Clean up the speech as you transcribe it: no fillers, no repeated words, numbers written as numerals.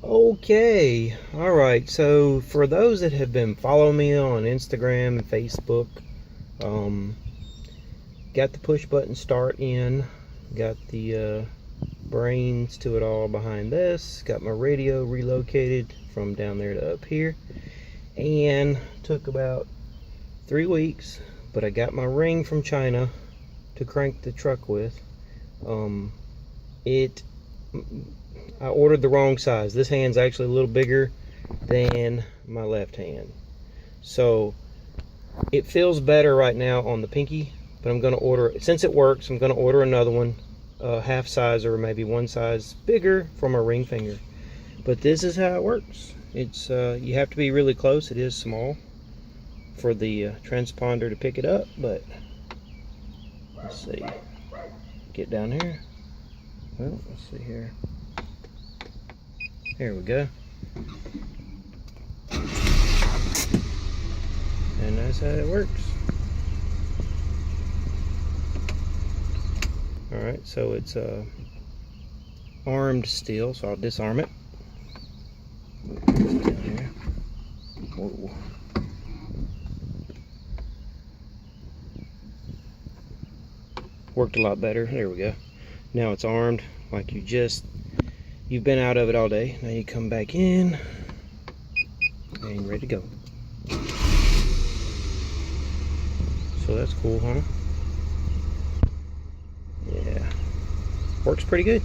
Okay, all right. So for those that have been following me on Instagram and Facebook, um, got the push button start in, got the brains to it all behind this, got my radio relocated from down there to up here, and took about 3 weeks, but I got my ring from China to crank the truck with. Um, it I ordered the wrong size. This hand's actually a little bigger than my left hand, so it feels better right now on the pinky, but I'm going to order, since it works, I'm going to order another one, half size or maybe one size bigger for my ring finger. But this is how it works. It's you have to be really close. It is small for the transponder to pick it up, but let's see, get down here. Well, let's see here. Here we go. And that's how it works. Alright, so it's armed still, so I'll disarm it. Down here. Whoa. Worked a lot better. There we go. Now it's armed like you've been out of it all day. Now you come back in and you're ready to go. So that's cool, huh? Yeah. Works pretty good.